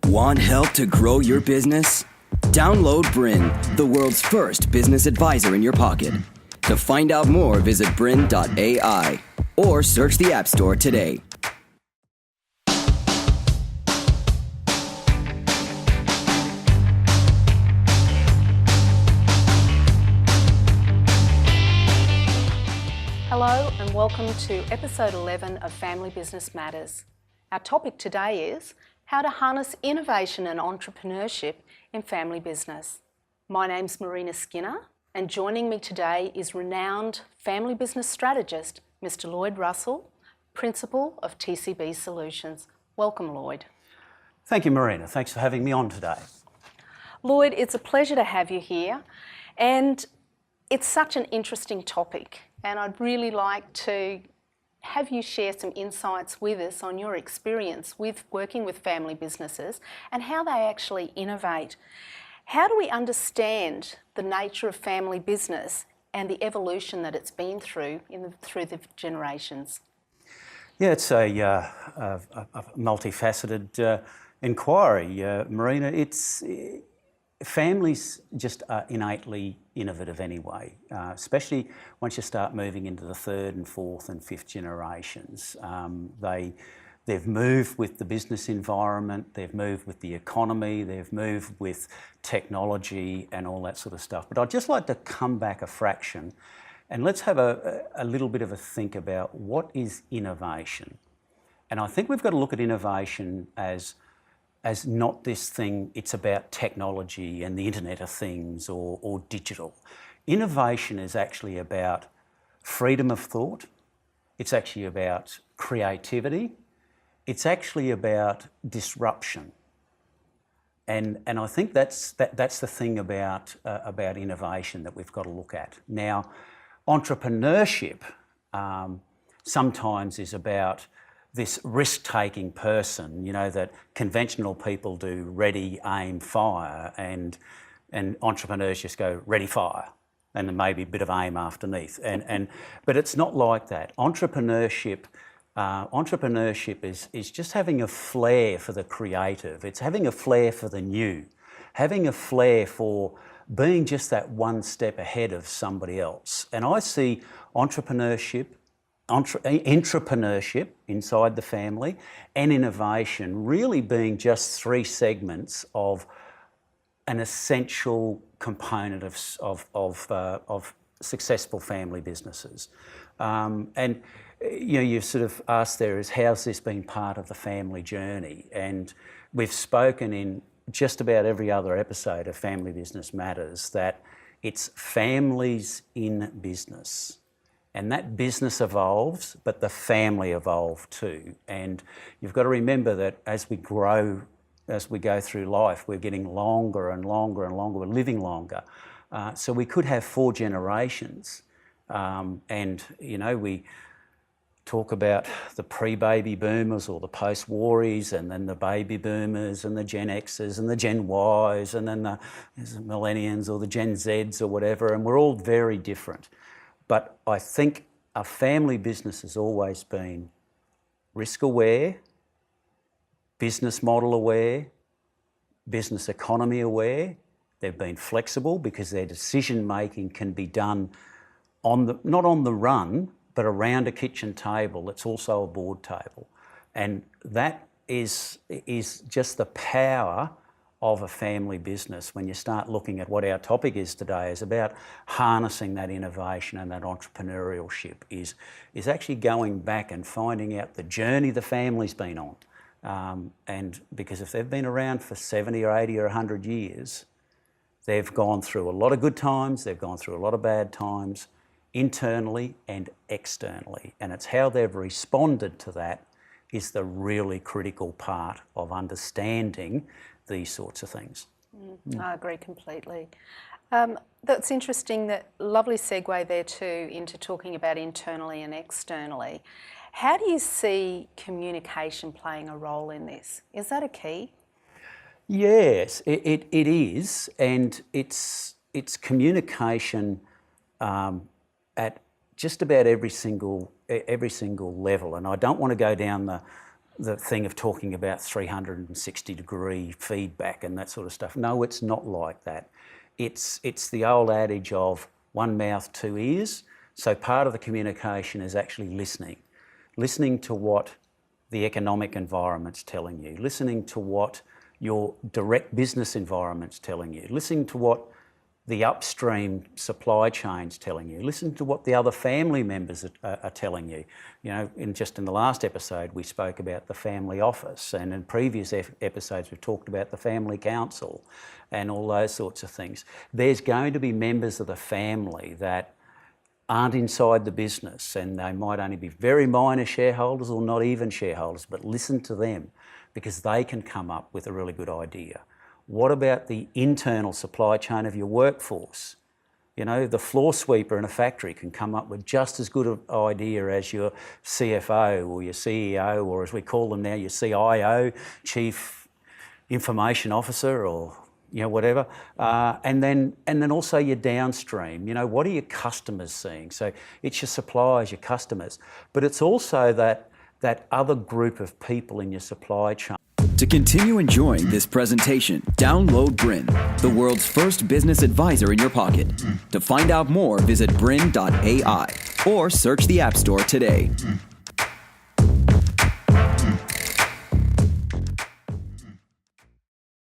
Want help to grow your business? Download BRiN, the world's first business advisor in your pocket. To find out more, visit BRiN.ai or search the App Store today. Hello and welcome to episode 11 of Family Business Matters. Our topic today is how to harness innovation and entrepreneurship in family business. My name's Marina Skinner, and joining me today is renowned family business strategist, Mr. Lloyd Russell, Principal of TCB Solutions. Welcome, Lloyd. Thank you, Marina. Thanks for having me on today. Lloyd, it's a pleasure to have you here, and it's such an interesting topic, and I'd really like to have you share some insights with us on your experience with working with family businesses and how they actually innovate. How do we understand the nature of family business and the evolution that it's been through through the generations? Yeah, it's a multifaceted inquiry, Marina. Families just are innately innovative anyway, especially once you start moving into the third and fourth and fifth generations. They've moved with the business environment, they've moved with the economy, they've moved with technology and all that sort of stuff. But I'd just like to come back a fraction and let's have a little bit of a think about what is innovation. And I think we've got to look at innovation as not this thing, it's about technology and the Internet of Things or digital. Innovation is actually about freedom of thought. It's actually about creativity. It's actually about disruption. And I think that's the thing about innovation that we've got to look at. Now, entrepreneurship sometimes is about this risk-taking person, you know, that conventional people do ready, aim, fire, and entrepreneurs just go ready, fire, and then maybe a bit of aim underneath. But it's not like that. Entrepreneurship is just having a flair for the creative. It's having a flair for the new, having a flair for being just that one step ahead of somebody else. And I see entrepreneurship inside the family and innovation really being just three segments of an essential component of successful family businesses. And you know, you've sort of asked there is how's this been part of the family journey? And we've spoken in just about every other episode of Family Business Matters that it's families in business. And that business evolves, but the family evolved too. And you've got to remember that as we grow, as we go through life, we're getting longer and longer and longer, we're living longer. So we could have 4 generations. And, you know, we talk about the pre-baby boomers or the post-waries and then the baby boomers and the Gen Xers and the Gen Ys and then the millennials or the Gen Zs or whatever, and we're all very different. But I think a family business has always been risk aware, business model aware, business economy aware. They've been flexible because their decision making can be done not on the run, but around a kitchen table that's also a board table. And that is just the power of a family business. When you start looking at what our topic is today, is about harnessing that innovation and that entrepreneurship is actually going back and finding out the journey the family's been on. And because if they've been around for 70 or 80 or 100 years, they've gone through a lot of good times, they've gone through a lot of bad times, internally and externally. And it's how they've responded to that is the really critical part of understanding these sorts of things. I agree completely. That's interesting, that lovely segue there too into talking about internally and externally. How do you see communication playing a role in this? Is that a key? Yes, it is, and it's communication at just about every single level. And I don't want to go down the thing of talking about 360-degree feedback and that sort of stuff. No, it's not like that. It's the old adage of one mouth, two ears. So part of the communication is actually listening to what the economic environment's telling you, listening to what your direct business environment's telling you, listening to what the upstream supply chain's telling you, listen to what the other family members are telling you. You know, in the last episode we spoke about the family office, and in previous episodes we've talked about the family council and all those sorts of things. There's going to be members of the family that aren't inside the business, and they might only be very minor shareholders or not even shareholders, but listen to them because they can come up with a really good idea. What about the internal supply chain of your workforce? You know, the floor sweeper in a factory can come up with just as good an idea as your CFO or your CEO, or as we call them now, your CIO, Chief Information Officer, or whatever. And then also your downstream. What are your customers seeing? So it's your suppliers, your customers, but it's also that other group of people in your supply chain. To continue enjoying this presentation, download BRiN, the world's first business advisor in your pocket. To find out more, visit BRiN.ai or search the App Store today.